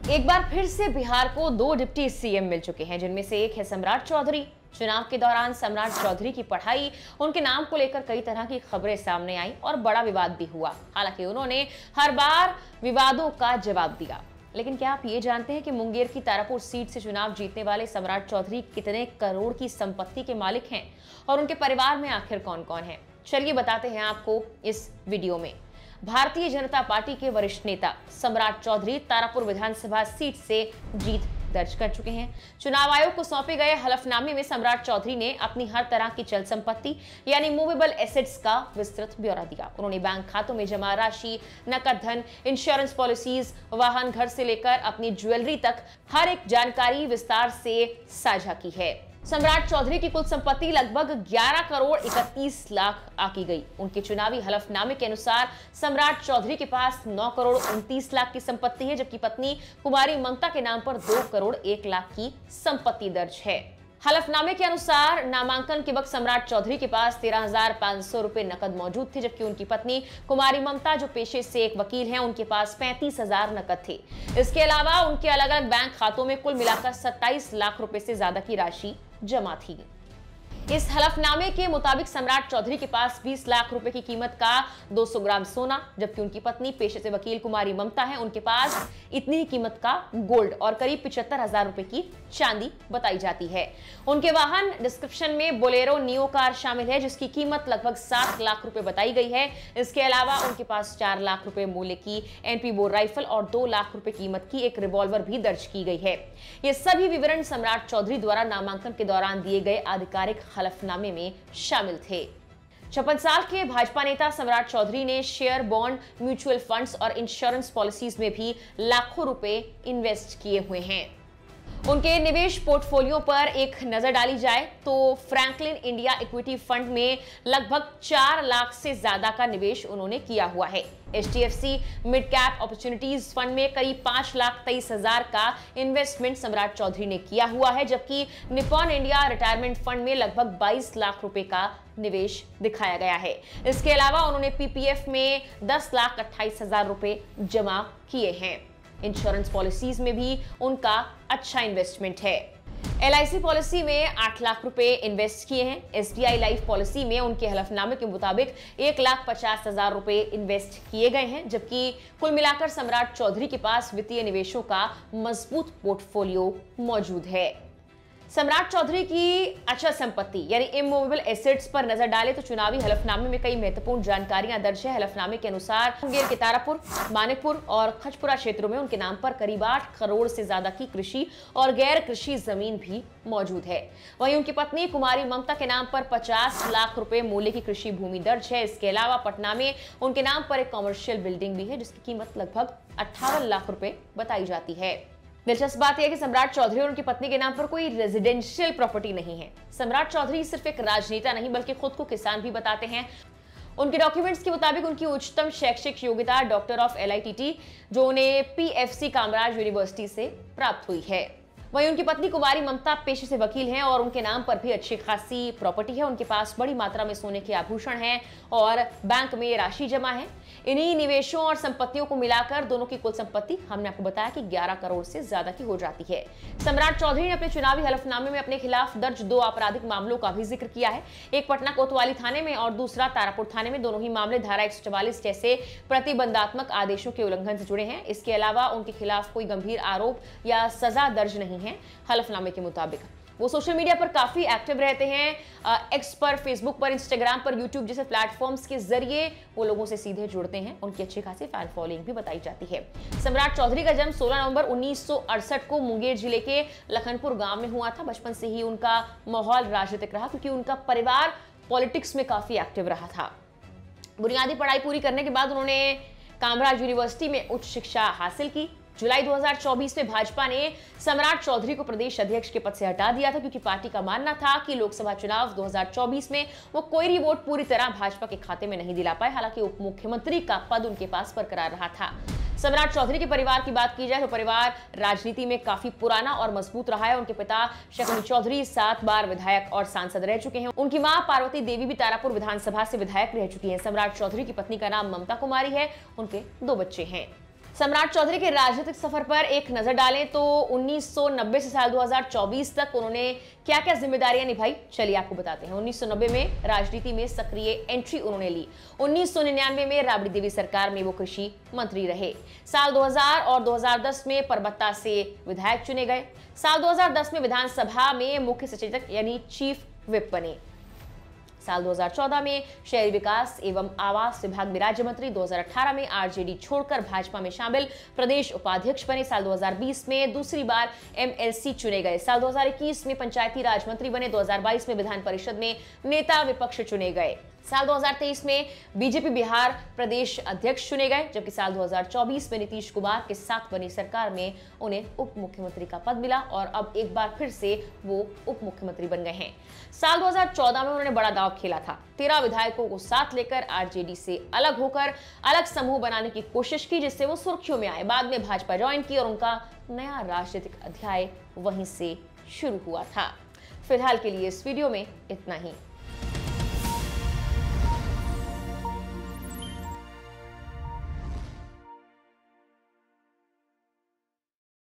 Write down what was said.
एक बार फिर से बिहार को 2 डिप्टी सीएम मिल चुके हैं, जिनमें से एक है सम्राट चौधरी। चुनाव के दौरान सम्राट चौधरी की पढ़ाई, उनके नाम को लेकर कई तरह की खबरें सामने आई और बड़ा विवाद भी हुआ। हालांकि उन्होंने हर बार विवादों का जवाब दिया। लेकिन क्या आप ये जानते हैं कि मुंगेर की तारापुर सीट से चुनाव जीतने वाले सम्राट चौधरी कितने करोड़ की संपत्ति के मालिक हैं और उनके परिवार में आखिर कौन कौन है? चलिए बताते हैं आपको इस वीडियो में। भारतीय जनता पार्टी के वरिष्ठ नेता सम्राट चौधरी तारापुर विधानसभा सीट से जीत दर्ज कर चुके हैं। चुनाव आयोग को सौंपे गए हलफनामे में सम्राट चौधरी ने अपनी हर तरह की चल संपत्ति यानी मूवेबल एसेट्स का विस्तृत ब्यौरा दिया। उन्होंने बैंक खातों में जमा राशि, नकद धन, इंश्योरेंस पॉलिसीज, वाहन, घर से लेकर अपनी ज्वेलरी तक हर एक जानकारी विस्तार से साझा की है। सम्राट चौधरी की कुल संपत्ति लगभग 11 करोड़ 31 लाख आकी गई। उनके चुनावी हलफनामे के अनुसार सम्राट चौधरी के पास 9 करोड़ 29 लाख की संपत्ति है, जबकि पत्नी कुमारी ममता के नाम पर 2 करोड़ 1 लाख की संपत्ति दर्ज है। हलफनामे के अनुसार नामांकन के वक्त सम्राट चौधरी के पास 13,500 रुपए नकद मौजूद थे, जबकि उनकी पत्नी कुमारी ममता, जो पेशे से एक वकील हैं, उनके पास 35,000 नकद थे। इसके अलावा उनके अलग अलग बैंक खातों में कुल मिलाकर 27 लाख रुपए से ज्यादा की राशि जमा थी। इस हलफनामे के मुताबिक सम्राट चौधरी के पास 20 लाख रुपए की कीमत का 200 ग्राम सोना, जबकि उनकी पत्नी पेशे से वकील कुमारी ममता है, उनके पास इतनी ही कीमत का गोल्ड और करीब 75,000 रुपए की चांदी बताई जाती है। उनके वाहन डिस्क्रिप्शन में बोलेरो नियो कार शामिल है, जिसकी कीमत लगभग 7 लाख रुपए बताई गई है। इसके अलावा उनके पास 4 लाख रुपए मूल्य की एनपी बोर राइफल और 2 लाख रुपए कीमत की एक रिवॉल्वर भी दर्ज की गई है। ये सभी विवरण सम्राट चौधरी द्वारा नामांकन के दौरान दिए गए आधिकारिक हलफनामे में शामिल थे। 56 साल के भाजपा नेता सम्राट चौधरी ने शेयर, बॉन्ड, म्यूचुअल फंड्स और इंश्योरेंस पॉलिसीज में भी लाखों रुपए इन्वेस्ट किए हुए हैं। उनके निवेश पोर्टफोलियो पर एक नजर डाली जाए तो फ्रैंकलिन इंडिया इक्विटी फंड में लगभग 4 लाख से ज्यादा का निवेश उन्होंने किया हुआ है। HDFC mid cap opportunities fund में करीब 5,23,000 का इन्वेस्टमेंट सम्राट चौधरी ने किया हुआ है, जबकि निप्पॉन इंडिया रिटायरमेंट फंड में लगभग 22 लाख रुपए का निवेश दिखाया गया है। इसके अलावा उन्होंने PPF में 10,28,000 रुपए जमा किए हैं। इंश्योरेंस पॉलिसीज में भी उनका अच्छा इन्वेस्टमेंट है। LIC पॉलिसी में 8 लाख रुपए इन्वेस्ट किए हैं। SBI लाइफ पॉलिसी में उनके हलफनामे के मुताबिक 1,50,000 रुपए इन्वेस्ट किए गए हैं, जबकि कुल मिलाकर सम्राट चौधरी के पास वित्तीय निवेशों का मजबूत पोर्टफोलियो मौजूद है। सम्राट चौधरी की अचल संपत्ति यानी इमूवेबल एसेट्स पर नजर डालें तो चुनावी हलफनामे में कई महत्वपूर्ण जानकारियां दर्ज है। हलफनामे के अनुसार मुंगेर के तारापुर, मानिकपुर और खचपुरा क्षेत्रों में उनके नाम पर करीब 8 करोड़ से ज्यादा की कृषि और गैर कृषि जमीन भी मौजूद है। वहीं उनकी पत्नी कुमारी ममता के नाम पर 50 लाख रुपए मूल्य की कृषि भूमि दर्ज है। इसके अलावा पटना में उनके नाम पर एक कॉमर्शियल बिल्डिंग भी है, जिसकी कीमत लगभग 58 लाख रुपए बताई जाती है। दिलचस्प बात यह है कि सम्राट चौधरी और उनकी पत्नी के नाम पर कोई रेजिडेंशियल प्रॉपर्टी नहीं है। सम्राट चौधरी सिर्फ एक राजनेता नहीं बल्कि खुद को किसान भी बताते हैं। उनके डॉक्यूमेंट्स के मुताबिक उनकी उच्चतम शैक्षिक योग्यता डॉक्टर ऑफ LITT, जो उन्हें PFC कामराज यूनिवर्सिटी से प्राप्त हुई है। वहीं उनकी पत्नी कुमारी ममता पेशे से वकील हैं और उनके नाम पर भी अच्छी खासी प्रॉपर्टी है। उनके पास बड़ी मात्रा में सोने के आभूषण हैं और बैंक में राशि जमा है। इन्हीं निवेशों और संपत्तियों को मिलाकर दोनों की कुल संपत्ति हमने आपको बताया कि 11 करोड़ से ज्यादा की हो जाती है। सम्राट चौधरी ने अपने चुनावी हलफनामे में अपने खिलाफ दर्ज 2 आपराधिक मामलों का भी जिक्र किया है। एक पटना कोतवाली थाने में और दूसरा तारापुर थाने में। दोनों ही मामले धारा 144 जैसे प्रतिबंधात्मक आदेशों के उल्लंघन से जुड़े हैं। इसके अलावा उनके खिलाफ कोई गंभीर आरोप या सजा दर्ज नहीं है। हलफनामे के मुताबिक वो सोशल मीडिया पर काफी एक्टिव रहते हैं। एक्स पर, फेसबुक पर, इंस्टाग्राम पर, यूट्यूब जैसे प्लेटफॉर्म्स के जरिए वो लोगों से सीधे जुड़ते हैं। उनकी अच्छी खासी फैन फॉलोइंग भी बताई जाती है। सम्राट चौधरी का जन्म 16 नवंबर 1968 को मुंगेर जिले के लखनपुर गांव में हुआ था। बचपन से ही उनका माहौल राजनीतिक रहा, क्योंकि उनका परिवार पॉलिटिक्स में काफी एक्टिव रहा था। बुनियादी पढ़ाई पूरी करने के बाद उन्होंने कामराज यूनिवर्सिटी में उच्च शिक्षा हासिल की। जुलाई 2024 में भाजपा ने सम्राट चौधरी को प्रदेश अध्यक्ष के पद से हटा दिया था, क्योंकि पार्टी का मानना था कि लोकसभा चुनाव 2024 में वो कोई वोट पूरी तरह भाजपा के खाते में नहीं दिला पाए। हालांकि उप मुख्यमंत्री का पद उनके पास बरकरार रहा था। सम्राट चौधरी के परिवार की बात की जाए तो परिवार राजनीति में काफी पुराना और मजबूत रहा है। उनके पिता शकुनी चौधरी 7 बार विधायक और सांसद रह चुके हैं। उनकी मां पार्वती देवी भी तारापुर विधानसभा से विधायक रह चुकी हैं। सम्राट चौधरी की पत्नी का नाम ममता कुमारी है। उनके 2 बच्चे हैं। सम्राट चौधरी के राजनीतिक सफर पर एक नजर डालें तो 1990 से साल 2024 तक उन्होंने क्या क्या जिम्मेदारियां निभाई, चलिए आपको बताते हैं। 1990 में राजनीति में सक्रिय एंट्री उन्होंने ली। 1999 में राबड़ी देवी सरकार में वो कृषि मंत्री रहे। साल 2000 और 2010 में परबत्ता से विधायक चुने गए। साल 2010 में विधानसभा में मुख्य सचेतक यानी चीफ व्हिप बने। साल 2014 में शहरी विकास एवं आवास विभाग में राज्य मंत्री। 2018 में आरजेडी छोड़कर भाजपा में शामिल प्रदेश उपाध्यक्ष बने। साल 2020 में दूसरी बार एमएलसी चुने गए। साल 2021 में पंचायती राज मंत्री बने। 2022 में विधान परिषद में नेता विपक्ष चुने गए। साल 2023 में बीजेपी बिहार प्रदेश अध्यक्ष चुने गए, जबकि साल 2024 में नीतीश कुमार के साथ बनी सरकार में उन्हें उप मुख्यमंत्री का पद मिला और अब एक बार फिर से वो उप मुख्यमंत्री बन गए हैं। साल 2014 में उन्होंने बड़ा दांव खेला था। 13 विधायकों को साथ लेकर आरजेडी से अलग होकर अलग समूह बनाने की कोशिश की, जिससे वो सुर्खियों में आए। बाद में भाजपा ज्वाइन की और उनका नया राजनीतिक अध्याय वहीं से शुरू हुआ था। फिलहाल के लिए इस वीडियो में इतना ही।